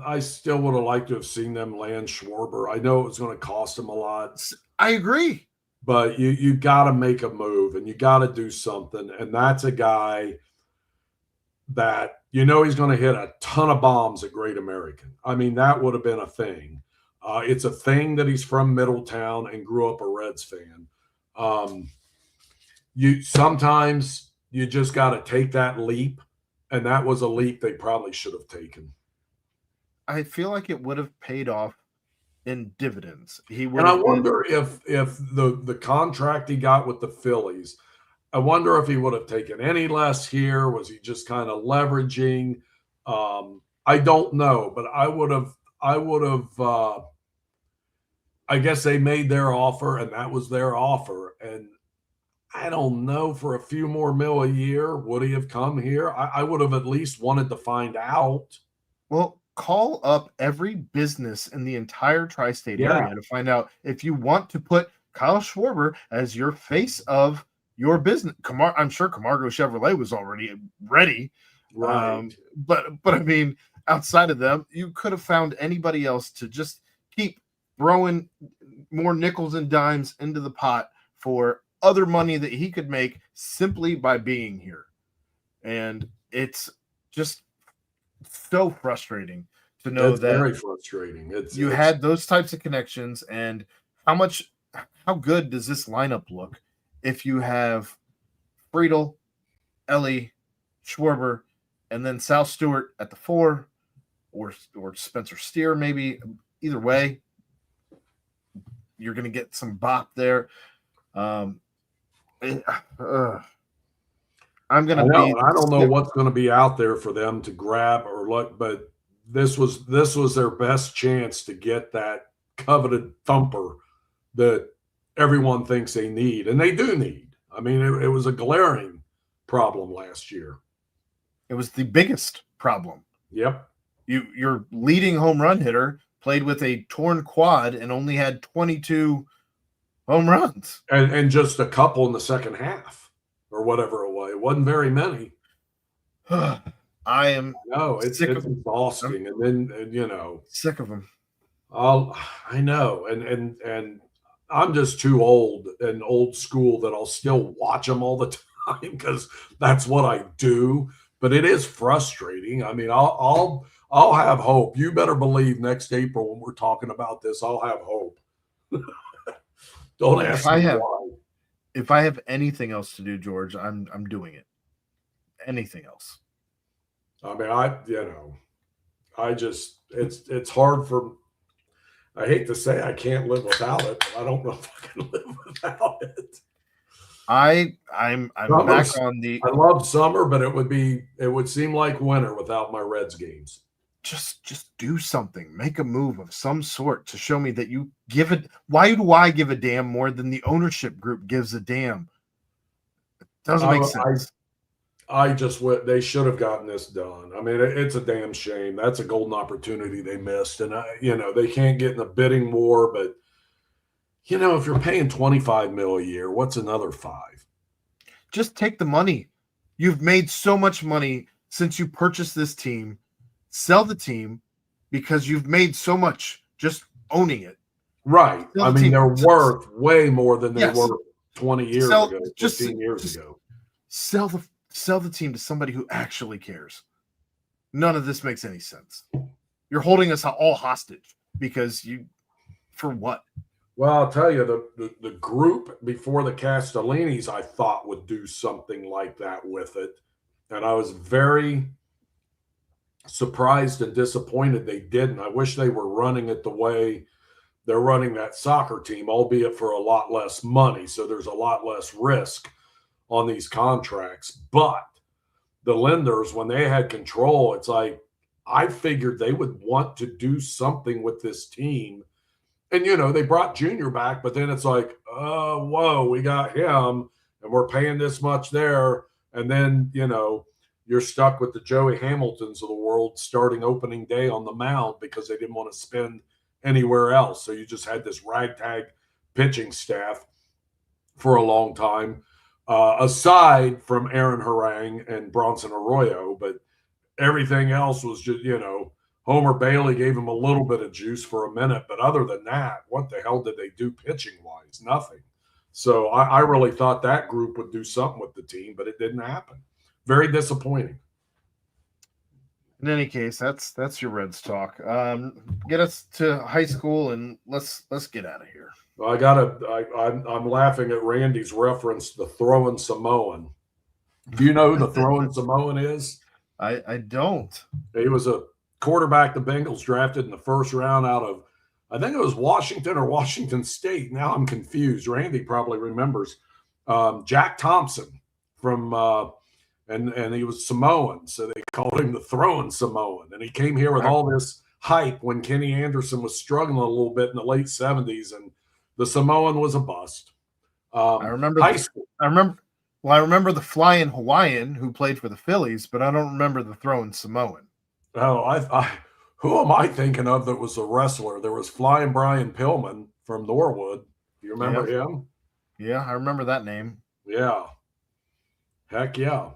S2: I still would have liked to have seen them land Schwarber. I know it was going to cost them a lot.
S1: I agree.
S2: But you got to make a move, and you got to do something. And that's a guy that he's going to hit a ton of bombs at Great American. I mean, that would have been a thing. It's a thing that he's from Middletown and grew up a Reds fan. Sometimes you just got to take that leap, and that was a leap they probably should have taken.
S1: I feel like it would have paid off in dividends.
S2: And I wonder if the contract he got with the Phillies, I wonder if he would have taken any less here. Was he just kind of leveraging? I don't know, but I would have. I guess they made their offer, and that was their offer. And I don't know, for a few more $1 a year, would he have come here? I would have at least wanted to find out.
S1: Well, call up every business in the entire tri-state
S2: Yeah.
S1: area to find out if you want to put Kyle Schwarber as your face of your business. I'm sure Camargo Chevrolet was already ready.
S2: Right.
S1: But I mean, outside of them, you could have found anybody else to just keep throwing more nickels and dimes into the pot for other money that he could make simply by being here. And it's just so frustrating to know
S2: It's
S1: that
S2: very frustrating.
S1: you had those types of connections, and how good does this lineup look if you have Friedel, Ellie, Schwarber, and then Sal Stewart at the 4, or Spencer Steer, maybe. Either way, you're going to get some bop there. I'm going to be.
S2: I don't know what's going to be out there for them to grab or look, but this was their best chance to get that coveted thumper that everyone thinks they need, and they do need. I mean, it was a glaring problem last year.
S1: It was the biggest problem.
S2: Yep.
S1: Your leading home run hitter played with a torn quad and only had 22 home runs.
S2: And just a couple in the second half or whatever it was. It wasn't very many.
S1: I am
S2: it's exhausting. And then,
S1: sick of them.
S2: I know. And I'm just too old and old school that I'll still watch them all the time because that's what I do. But it is frustrating. I mean, I'll have hope. You better believe next April when we're talking about this, I'll have hope. Don't ask me why.
S1: If I have anything else to do, George, I'm doing it. Anything else.
S2: I mean, it's hard for. I hate to say I can't live without it. But I don't know if I can live without it.
S1: I'm back on the.
S2: I love summer, but it would seem like winter without my Reds games.
S1: Just do something. Make a move of some sort to show me that you give it. Why do I give a damn more than the ownership group gives a damn? It doesn't make sense.
S2: They should have gotten this done. I mean, it's a damn shame. That's a golden opportunity they missed. And, they can't get in the bidding war, but, if you're paying $25 million a year, what's another 5?
S1: Just take the money. You've made so much money since you purchased this team. Sell the team because you've made so much just owning it.
S2: Right. I mean, they're worth way more than they were 20 years ago, 15 years ago. Sell
S1: the team to somebody who actually cares. None of this makes any sense. You're holding us all hostage because for what?
S2: Well, I'll tell you, the group before the Castellinis, I thought would do something like that with it. And I was very surprised and disappointed they didn't. I wish they were running it the way they're running that soccer team, albeit for a lot less money. So there's a lot less risk on these contracts. But the lenders, when they had control, it's like I figured they would want to do something with this team. And, they brought Junior back, but then it's like, oh, whoa, we got him and we're paying this much there. And then, you're stuck with the Joey Hamiltons of the world starting opening day on the mound because they didn't want to spend anywhere else. So you just had this ragtag pitching staff for a long time, aside from Aaron Harang and Bronson Arroyo. But everything else was just, Homer Bailey gave him a little bit of juice for a minute. But other than that, what the hell did they do pitching-wise? Nothing. So I really thought that group would do something with the team, but it didn't happen. Very disappointing.
S1: In any case, that's your Reds talk. Get us to high school and let's get out of here.
S2: I'm laughing at Randy's reference to the throwing Samoan. Do you know who the throwing Samoan is?
S1: I don't.
S2: He was a quarterback the Bengals drafted in the first round out of, I think it was Washington or Washington State. Now I'm confused. Randy probably remembers. Jack Thompson from and he was Samoan, so they called him the throwing Samoan. And he came here with all this hype when Kenny Anderson was struggling a little bit in the late 70s, and the Samoan was a bust.
S1: I remember
S2: high school.
S1: I remember the flying Hawaiian who played for the Phillies, but I don't remember the throwing Samoan.
S2: Oh, Who am I thinking of that was a wrestler? There was Flying Brian Pillman from Norwood. Do you remember him?
S1: Yeah, I remember that name.
S2: Yeah. Heck yeah.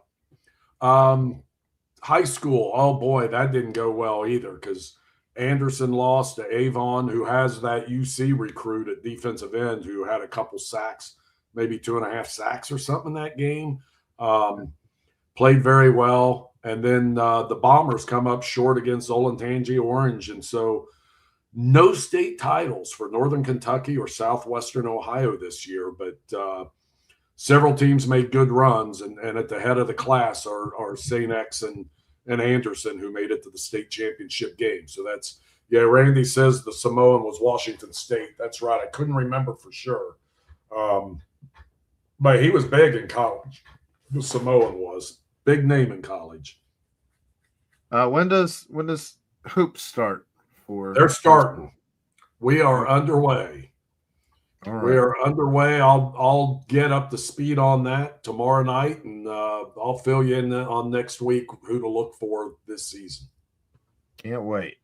S2: High school, oh boy, that didn't go well either because Anderson lost to Avon, who has that UC recruit at defensive end who had a couple sacks, maybe 2.5 sacks or something in that game. Played very well. And then the Bombers come up short against Olentangy Orange. And so no state titles for Northern Kentucky or Southwestern Ohio this year, but several teams made good runs. And at the head of the class are St. X and Anderson, who made it to the state championship game. So that's, yeah, Randy says the Samoan was Washington State. That's right. I couldn't remember for sure. But he was big in college. The Samoan was. Big name in college.
S1: When does hoops start?
S2: They're starting. We are underway.
S1: All right.
S2: We are underway. I'll get up to speed on that tomorrow night, and I'll fill you in on next week who to look for this season.
S1: Can't wait.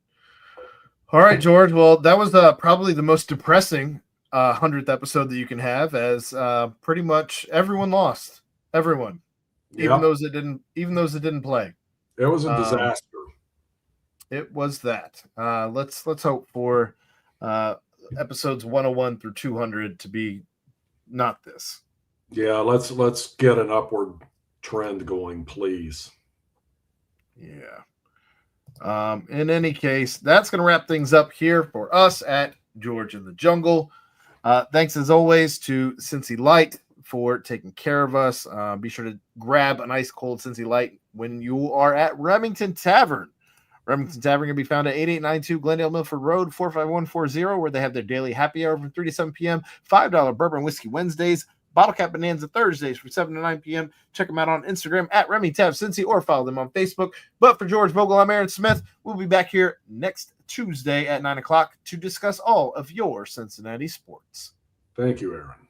S1: All right, George. Well, that was probably the most depressing 100th episode that you can have, as pretty much everyone lost. Everyone. Even those that didn't play.
S2: It was a disaster.
S1: It was that. Let's hope for episodes 101 through 200 to be not this.
S2: Yeah, let's get an upward trend going, please.
S1: Yeah. In any case, that's going to wrap things up here for us at George in the Jungle. Thanks as always to Cincy Light for taking care of us. Be sure to grab an ice cold Cincy Light when you are at Remington Tavern. Remington Tavern can be found at 8892 Glendale Milford Road, 45140, where they have their daily happy hour from 3 to 7 p.m., $5 bourbon whiskey Wednesdays, Bottle Cap Bonanza Thursdays from 7 to 9 p.m. Check them out on Instagram at RemyTavCincy or follow them on Facebook. But for George Vogel, I'm Aaron Smith. We'll be back here next Tuesday at 9 o'clock to discuss all of your Cincinnati sports.
S2: Thank you, Aaron.